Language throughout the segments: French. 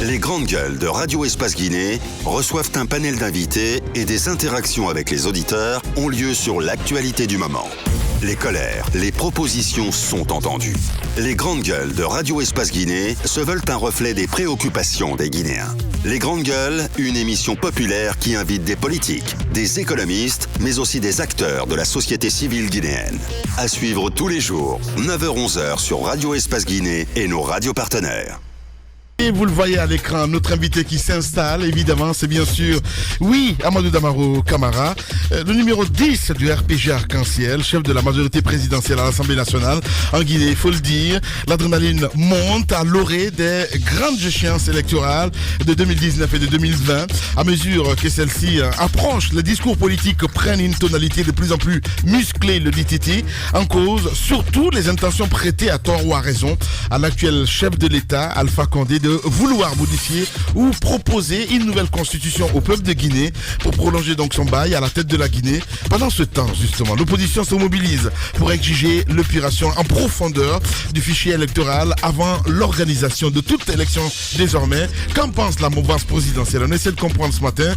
Les grandes gueules de Radio Espace Guinée reçoivent un panel d'invités et des interactions avec les auditeurs ont lieu sur l'actualité du moment. Les colères, les propositions sont entendues. Les grandes gueules de Radio Espace Guinée se veulent un reflet des préoccupations des Guinéens. Les grandes gueules, une émission populaire qui invite des politiques, des économistes, mais aussi des acteurs de la société civile guinéenne. À suivre tous les jours, 9h-11h sur Radio Espace Guinée et nos radios partenaires. Et vous le voyez à l'écran, notre invité qui s'installe, évidemment, c'est bien sûr, oui, Amadou Damaro Camara, le numéro 10 du RPG Arc-en-Ciel, chef de la majorité présidentielle à l'Assemblée nationale en Guinée. Il faut le dire, l'adrénaline monte à l'orée des grandes échéances électorales de 2019 et de 2020. À mesure que celles-ci approchent, les discours politiques prennent une tonalité de plus en plus musclée, le dit Titi, en cause surtout les intentions prêtées à tort ou à raison à l'actuel chef de l'État, Alpha Condé, de vouloir modifier ou proposer une nouvelle constitution au peuple de Guinée pour prolonger donc son bail à la tête de la Guinée. Pendant ce temps, justement, l'opposition se mobilise pour exiger l'épuration en profondeur du fichier électoral avant l'organisation de toute élection désormais. Qu'en pense la mouvance présidentielle? On essaie de comprendre ce matin.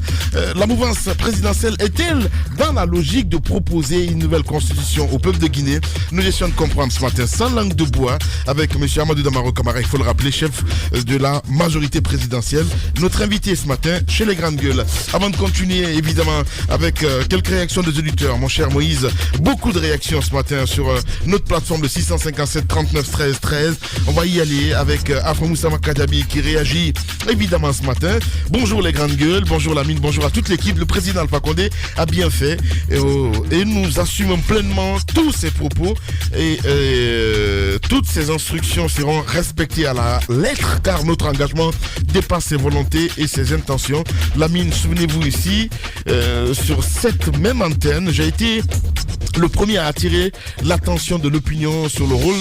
La mouvance présidentielle est-elle dans la logique de proposer une nouvelle constitution au peuple de Guinée? Nous essayons de comprendre ce matin sans langue de bois avec M. Amadou Damaro Camara, il faut le rappeler, chef de la majorité présidentielle. Notre invité ce matin chez les grandes gueules. Avant de continuer évidemment avec quelques réactions des auditeurs, mon cher Moïse, beaucoup de réactions ce matin sur notre plateforme de 657 39 13 13. On va y aller avec Afro Moussa Makadabi qui réagit évidemment ce matin. Bonjour les grandes gueules, bonjour Lamine, bonjour à toute l'équipe. Le président Alpha Condé a bien fait et nous assumons pleinement tous ses propos et toutes ses instructions seront respectées à la lettre car notre engagement dépasse ses volontés et ses intentions. Lamine, souvenez-vous ici, sur cette même antenne, j'ai été le premier à attirer l'attention de l'opinion sur le rôle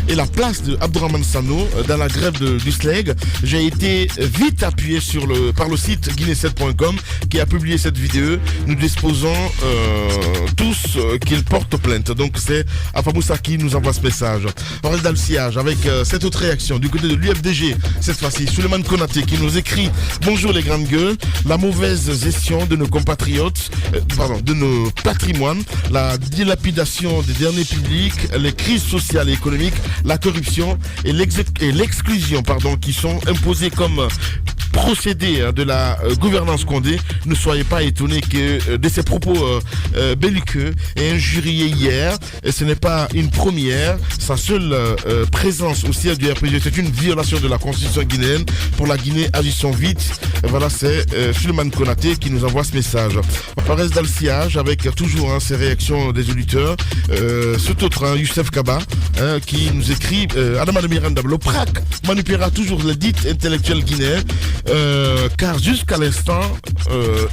et la place de Abdourahmane Sano dans la grève du SLEG. J'ai été vite appuyé par le site guinée7.com qui a publié cette vidéo. Nous disposons tous qu'il porte plainte. Donc c'est Alpha Moussa qui nous envoie ce message. On reste dans le sillage avec cette autre réaction du côté de l'UFDG. Cette fois-ci, Souleymane Konaté qui nous écrit: bonjour les grandes gueules, la mauvaise gestion de nos compatriotes, de nos patrimoines, la dilapidation des derniers publics, les crises sociales et économiques, la corruption et l'exclusion qui sont imposées comme procédé de la gouvernance Condé. Ne soyez pas étonnés que de ces propos belliqueux et injuriés hier, et ce n'est pas une première. Sa seule présence au siège du RPG, c'est une violation de la constitution guinéenne. Pour la Guinée, agissons vite. Voilà, c'est Souleymane Konaté qui nous envoie ce message. On reste dans le sillage avec toujours ces réactions des auditeurs. Cet autre, Youssef Kaba, qui nous écrit: Adama de Miranda, le PRAC manipulera toujours les dites intellectuels guinéens. Car jusqu'à l'instant,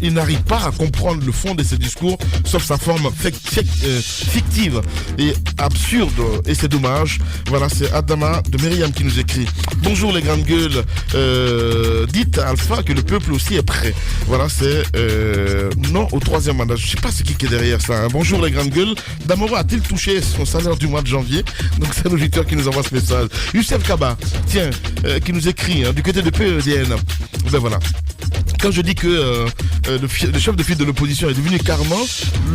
il n'arrive pas à comprendre le fond de ses discours, sauf sa forme fictive et absurde, et c'est dommage. Voilà, c'est Adama de Myriam qui nous écrit: bonjour les grandes gueules, dites à Alpha que le peuple aussi est prêt. Voilà, c'est non au troisième mandat. Je sais pas ce qui est derrière ça. Bonjour les grandes gueules, Damaro a-t-il touché son salaire du mois de janvier? Donc c'est l'auditeur qui nous envoie ce message. Youssef Kaba, tiens, qui nous écrit du côté de PEDN. Ben voilà. Quand je dis que le chef de file de l'opposition est devenu carrément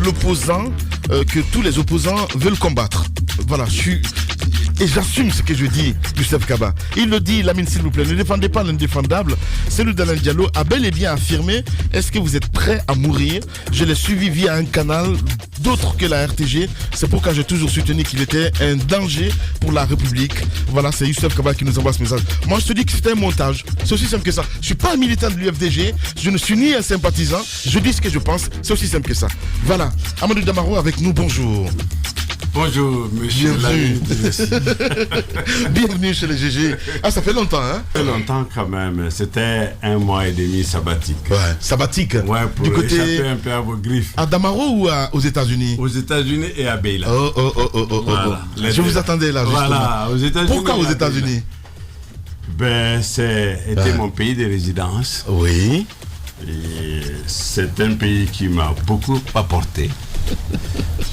l'opposant que tous les opposants veulent combattre. Voilà, et j'assume ce que je dis, Youssef Kaba. Il le dit, Lamine, s'il vous plaît, ne défendez pas l'indéfendable. Celui d'Alain Diallo a bel et bien affirmé: est-ce que vous êtes prêt à mourir? Je l'ai suivi via un canal d'autre que la RTG. C'est pourquoi j'ai toujours soutenu qu'il était un danger pour la République. Voilà, c'est Youssef Kaba qui nous envoie ce message. Moi, je te dis que c'était un montage. C'est aussi simple que ça. Je suis pas un militant de l'UFDG. Je ne suis ni un sympathisant. Je dis ce que je pense. C'est aussi simple que ça. Voilà. Amadou Damaro avec nous. Bonjour. Bonjour, monsieur. Bienvenue chez les GG. Ah, ça fait longtemps, hein? Ça fait longtemps quand même. C'était 1 mois et demi sabbatique. Ouais, sabbatique. Ouais, pour du côté échapper un peu à vos griffes. À Damaro ou aux États-Unis? Aux États-Unis et à Beila. Voilà. Je vous attendais là, justement. Voilà, aux États-Unis. Pourquoi aux États-Unis? C'était mon pays de résidence. Oui. Et c'est un pays qui m'a beaucoup apporté.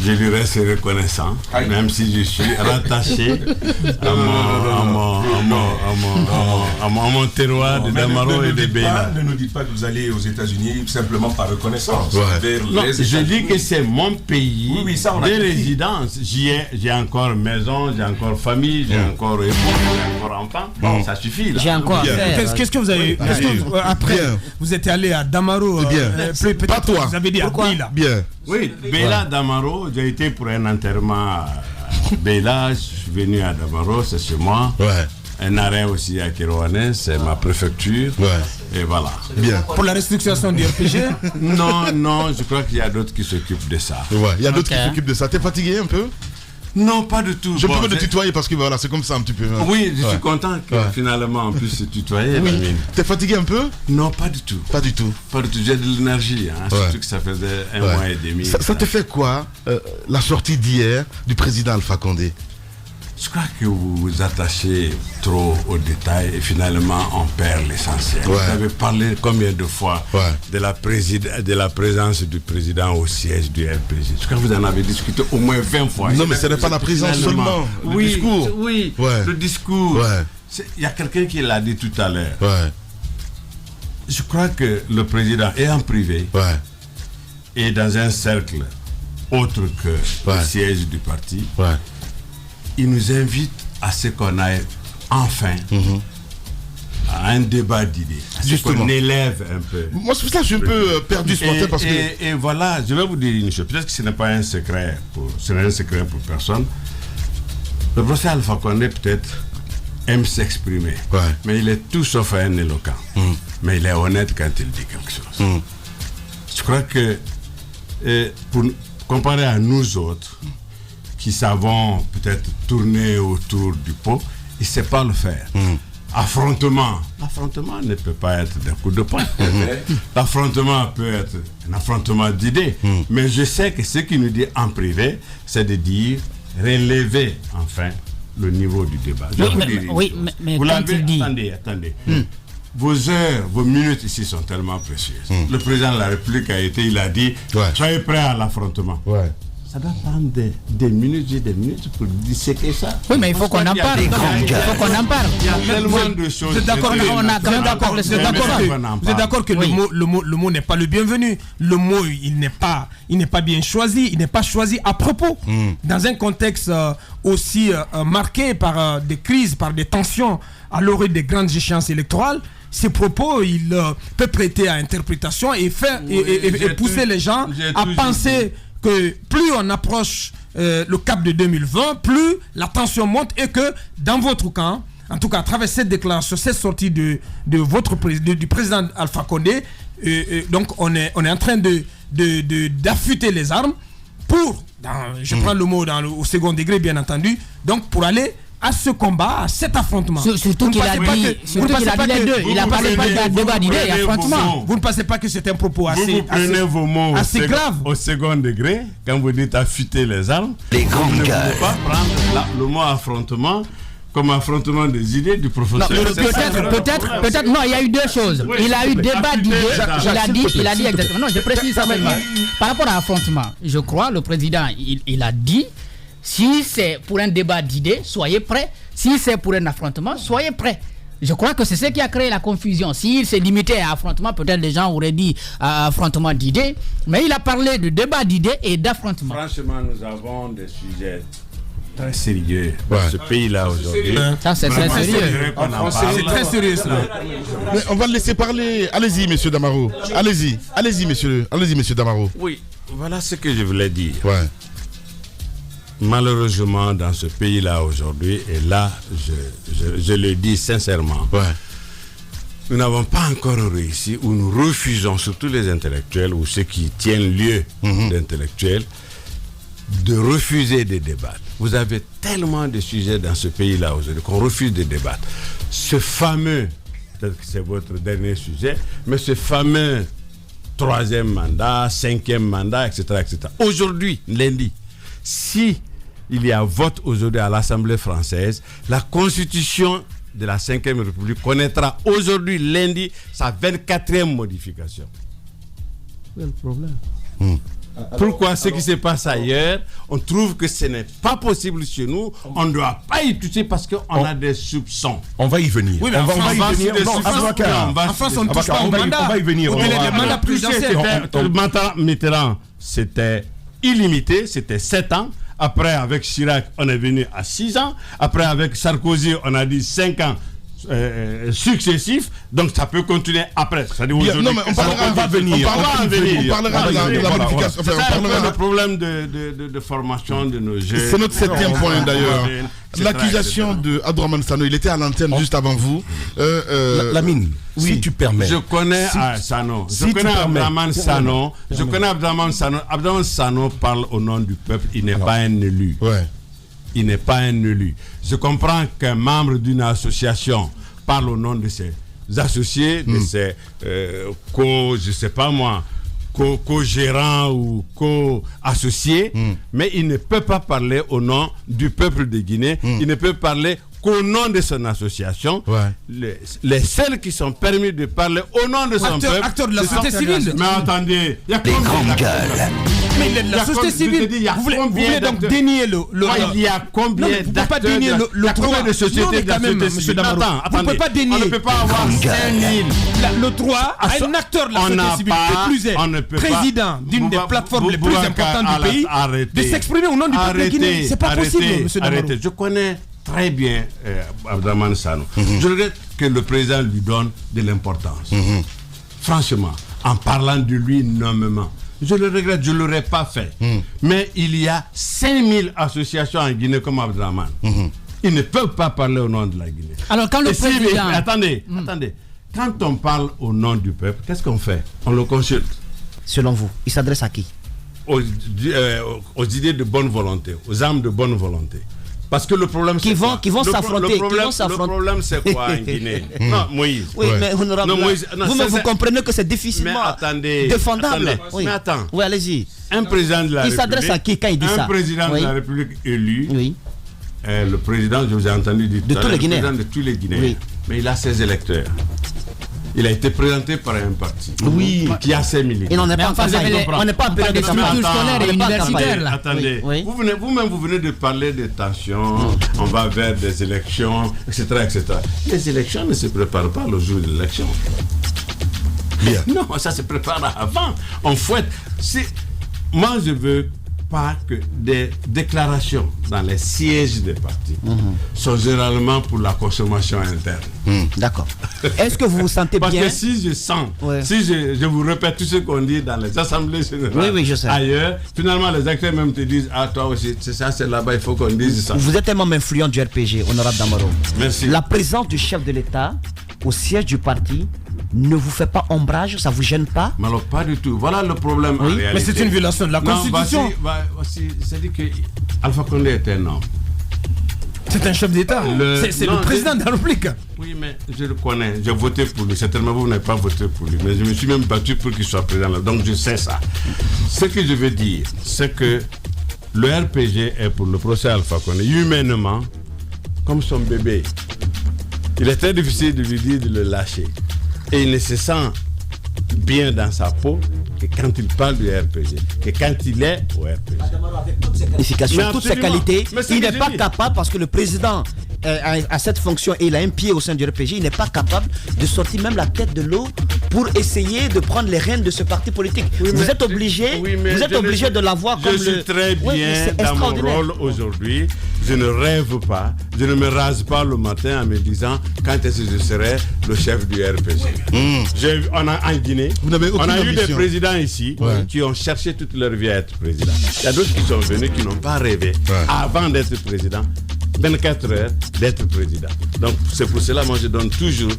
je lui reste reconnaissant, même si je suis rattaché à mon terroir de Damaro et de Beila. Ne nous dites pas que vous allez aux États-Unis simplement par reconnaissance. Non, je dis que c'est mon pays de résidence. J'ai encore maison, j'ai encore famille, j'ai encore époux, j'ai encore enfant. Ça suffit là. J'ai encore. Qu'est-ce que vous avez après vous êtes allé à Damaro? Pas toi. Vous avez dit à Beila. Bien. Oui, Beila, Damaro, j'ai été pour un enterrement à Beila, je suis venu à Damaro, c'est chez moi. Ouais. Un arrêt aussi à Kérouané, c'est ma préfecture. Ouais. Et voilà. Bien. Pour la restructuration du RPG? Non, je crois qu'il y a d'autres qui s'occupent de ça. Ouais, il y a d'autres qui s'occupent de ça. T'es fatigué un peu? Non, pas du tout. Je peux te tutoyer parce que voilà, c'est comme ça un petit peu. Oui, je suis content que finalement on puisse se tutoyer. Oui. T'es fatigué un peu? Non, pas du tout. Pas du tout. Pas du tout. J'ai de l'énergie, surtout que ça faisait un mois et demi. Ça te fait quoi, la sortie d'hier du président Alpha Condé? Je crois que vous vous attachez trop aux détails et finalement on perd l'essentiel. Vous avez parlé combien de fois de la présence du président au siège du RPG. Je crois que vous en avez discuté au moins 20 fois. Non, mais ce n'est pas la présence seulement. Le discours. Oui, le discours. Il y a quelqu'un qui l'a dit tout à l'heure. Je crois que le président est en privé et dans un cercle autre que le siège du parti. Il nous invite à ce qu'on aille enfin à un débat d'idées, à ce qu'on élève un peu. Moi, c'est pour ça que je suis un peu perdu ce matin parce que... Et voilà, je vais vous dire une chose, peut-être que ce n'est pas un secret pour personne. Le professeur Alpha Condé peut-être aime s'exprimer, mais il est tout sauf un éloquent. Mais il est honnête quand il dit quelque chose. Je crois que pour comparer à nous autres, qui savons peut-être tourner autour du pot, il ne sait pas le faire. L'affrontement ne peut pas être d'un coup de poing. L'affrontement peut être un affrontement d'idées. Mais je sais que ce qu'il nous dit en privé, c'est de dire relever enfin le niveau du débat. Mais vous quand l'avez il dit... Attendez. Vos heures, vos minutes ici sont tellement précieuses. Le président de la République il a dit soyez prêts à l'affrontement. Ça doit prendre des minutes et des minutes pour disséquer ça. Oui, mais il faut qu'on en parle. Il faut qu'on en parle. Il y a tellement de choses. Vous êtes d'accord que le mot n'est pas le bienvenu. Le mot, il n'est pas bien choisi. Il n'est pas choisi à propos. Dans un contexte aussi marqué par des crises, par des tensions à l'orée des grandes échéances électorales, ces propos, il peut prêter à interprétation et pousser les gens à penser que plus on approche le cap de 2020, plus la tension monte et que dans votre camp, en tout cas à travers cette déclaration, cette sortie du président Alpha Condé, donc on est en train d'affûter les armes pour, je prends le mot au second degré bien entendu, donc pour aller à ce combat, à cet affrontement. Surtout qu'il a dit les deux. Il a parlé pas de débat d'idées et affrontement. Vous ne pensez pas que c'est un propos vous prenez vos mots assez grave au second degré quand vous dites affûter les armes. Vous ne pouvez pas prendre le mot affrontement comme affrontement des idées du professeur. Peut-être, non, il y a eu deux choses. Il a eu débat d'idées, il a dit exactement. Non, je précise ça seulement. Par rapport à affrontement, je crois, le président, il a dit, si c'est pour un débat d'idées, soyez prêts. Si c'est pour un affrontement, soyez prêts. Je crois que c'est ce qui a créé la confusion. S'il s'est limité à affrontement, peut-être les gens auraient dit affrontement d'idées. Mais il a parlé de débat d'idées et d'affrontement. Franchement, nous avons des sujets très sérieux dans ce pays-là aujourd'hui. Ça, c'est très sérieux. C'est très sérieux, cela. Mais on va le laisser parler. Allez-y, monsieur Damaro. Allez-y, monsieur Damaro. Oui, voilà ce que je voulais dire. Ouais. Malheureusement, dans ce pays-là aujourd'hui, et là, je le dis sincèrement, nous n'avons pas encore réussi, ou nous refusons, surtout les intellectuels, ou ceux qui tiennent lieu d'intellectuels, de refuser de débattre. Vous avez tellement de sujets dans ce pays-là aujourd'hui qu'on refuse de débattre. Ce fameux, peut-être que c'est votre dernier sujet, mais ce fameux 3e mandat, 5e mandat, etc., etc. Aujourd'hui, lundi, si il y a vote aujourd'hui à l'Assemblée française, la Constitution de la 5e République connaîtra aujourd'hui, lundi, sa 24e modification. C'est le problème. Pourquoi ce qui se passe ailleurs, on trouve que ce n'est pas possible chez nous, on ne doit pas y toucher parce qu'on a des soupçons. On va y venir. Oui, mais on va y venir. En France, on ne touche pas au mandat. On va y venir. Au délai des mandats présidentiels. Mitterrand, c'était illimité, c'était 7 ans. Après, avec Chirac, on est venu à 6 ans. Après, avec Sarkozy, on a dit 5 ans successifs. Donc, ça peut continuer après. C'est-à-dire non, mais on parlera de la modification. C'est le problème de formation de nos jeunes. C'est notre 7e point, d'ailleurs. L'accusation de Abdourahmane Sano, il était à l'antenne juste avant vous. Lamine, si tu permets. Je connais Sano. Je connais Abdourahmane Sano. Je connais Abdourahmane Sano. Abdourahmane Sano parle au nom du peuple. Il n'est pas un élu. Il n'est pas un élu. Je comprends qu'un membre d'une association parle au nom de ses associés, de ses je sais pas moi, co-gérants ou co-associés, mais il ne peut pas parler au nom du peuple de Guinée. Il ne peut parler qu'au nom de son association. Les seuls qui sont permis de parler au nom de son peuple, acteurs de la société civile. Mais attendez, il y a les grandes gueules. Mais la société civile, vous voulez donc dénier le il y a combien d'acteurs le droit de société de la société civile? Vous ne pouvez pas dénier. On ne peut pas avoir 5000. Le droit à un acteur de la société civile, et plus est président d'une des plateformes les plus importantes du pays, de s'exprimer au nom du peuple guinéen. C'est pas possible, monsieur Damarou. Je connais très bien Abdourahmane Sano. Je regrette que le président lui donne de l'importance. Franchement, en parlant de lui nommément. Je le regrette, je ne l'aurais pas fait. Mais il y a 5000 associations en Guinée comme Abdourahmane. Ils ne peuvent pas parler au nom de la Guinée. Alors quand le président... Attendez. Quand on parle au nom du peuple, qu'est-ce qu'on fait? On le consulte. Selon vous, il s'adresse à qui? Aux idées de bonne volonté, aux âmes de bonne volonté. Parce que le problème, qui vont s'affronter. Le problème, c'est quoi en Guinée? Non, Moïse. Oui, mais honorable, vous comprenez que c'est difficilement défendable. Mais attends. Oui, allez-y. Un président de la République. Il s'adresse à qui quand il dit ça? Un président de la République élu. Le président, je vous ai entendu dire de tous les Guinéens. Le président de tous les Guinéens. Mais il a ses électeurs. Il a été présenté par un parti qui a ses militants. Il n'en est pas en campagne. On n'est pas en période de campagne. Attendez, vous venez de parler de tensions, on va vers des élections, etc. Les élections ne se préparent pas le jour de l'élection. Non, ça se prépare avant. On fouette. Moi, je veux pas que des déclarations dans les sièges des partis sont généralement pour la consommation interne. D'accord. Est-ce que vous vous sentez bien? Parce que si je sens, si je vous répète tout ce qu'on dit dans les assemblées générales, je sais. Ailleurs, finalement les acteurs même te disent toi aussi, c'est ça, c'est là-bas, il faut qu'on dise ça. Vous êtes un membre influent du RPG, honorable Damarou. Merci. La présence du chef de l'État au siège du parti ne vous fait pas ombrage, ça vous gêne pas? Mais alors, pas du tout. Voilà le problème. En réalité. Mais c'est une violation de la Constitution. C'est-à-dire que Alpha Condé est un homme. C'est un chef d'État. C'est le président de la République. Oui, mais je le connais. J'ai voté pour lui. Certainement, vous n'avez pas voté pour lui. Mais je me suis même battu pour qu'il soit président. Donc, je sais ça. Ce que je veux dire, c'est que le RPG est pour le procès Alpha Condé, humainement, comme son bébé. Il est très difficile de lui dire de le lâcher. Et il ne se sent bien dans sa peau que quand il parle du RPG, que quand il est au RPG. Avec toutes ses qualifications, toutes ses qualités, il n'est pas capable, parce que le président a cette fonction et il a un pied au sein du RPG, il n'est pas capable de sortir même la tête de l'eau pour essayer de prendre les rênes de ce parti politique. Vous êtes obligé, de l'avoir comme le... Je suis très bien dans mon rôle aujourd'hui. Je ne rêve pas, je ne me rase pas le matin en me disant quand est-ce que je serai le chef du RPG. On a en Guinée, on a eu des présidents ici qui ont cherché toute leur vie à être président. Il y a d'autres qui sont venus qui n'ont pas rêvé avant d'être président. 24 heures d'être président. Donc c'est pour cela que moi je donne toujours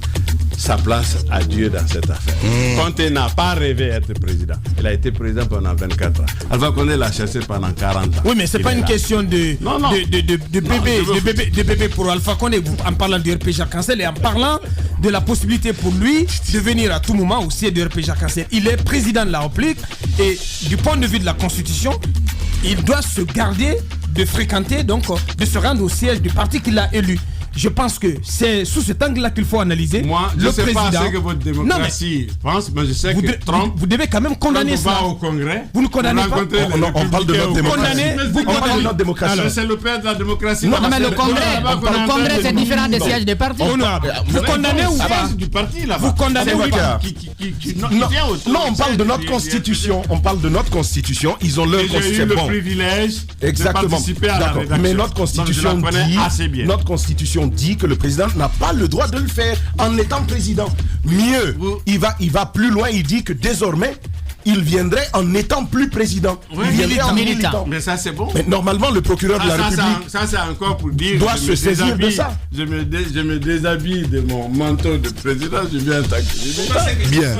sa place à Dieu dans cette affaire. Conté n'a pas rêvé d'être président. Il a été président pendant 24 ans. Alpha Condé l'a cherché pendant 40 ans. Oui, mais c'est pas une question de bébé pour Alpha Condé. En parlant du RPG Arc-en-Ciel et en parlant de la possibilité pour lui de venir à tout moment au siège du RPG Arc-en-Ciel. Il est président de la République et du point de vue de la Constitution, il doit se garder de fréquenter, donc de se rendre au siège du parti qu'il a élu. je pense que c'est sous cet angle-là qu'il faut analyser. Moi, je ne sais pas ce que votre démocratie pense, mais je sais que Trump... Vous devez quand même condamner ça. Au Congrès, vous ne condamnez pas. On parle de notre démocratie. On parle de notre démocratie. C'est le père de la démocratie. Non, mais le Congrès, c'est différent des sièges des partis. Vous condamnez ou pas du parti là-bas. Vous condamnez ou pas? Non, on parle de notre constitution. On parle de notre constitution. Ils ont leur constitution. J'ai eu le privilège de participer à la rédaction. Mais notre constitution dit que le président n'a pas le droit de le faire en étant président. Mieux, il va plus loin. Il dit que désormais, il viendrait en étant plus président. Oui, il viendrait en militant. Mais ça, c'est bon. Mais normalement, le procureur de la République ça, c'est encore pour dire doit se saisir de ça. Je me déshabille de mon manteau de président, je viens attaquer. Bien.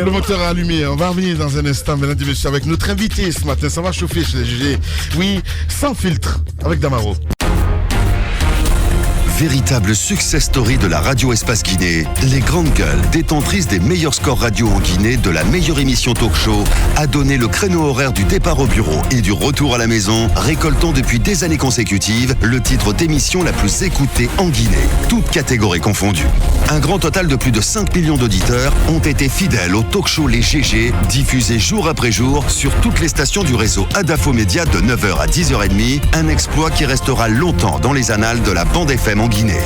Le moteur est allumé. On va revenir dans un instant, mesdames et messieurs, avec notre invité ce matin. Ça va chauffer chez les GG. Oui, sans filtre, avec Damaro. Véritable success story de la radio Espace Guinée, les grandes gueules, détentrices des meilleurs scores radio en Guinée, de la meilleure émission talk show, a donné le créneau horaire du départ au bureau et du retour à la maison, récoltant depuis des années consécutives le titre d'émission la plus écoutée en Guinée, toutes catégories confondues. Un grand total de plus de 5 millions d'auditeurs ont été fidèles au talk show Les GG, diffusé jour après jour sur toutes les stations du réseau Adafo Média de 9h à 10h30, un exploit qui restera longtemps dans les annales de la bande FM en Guinée.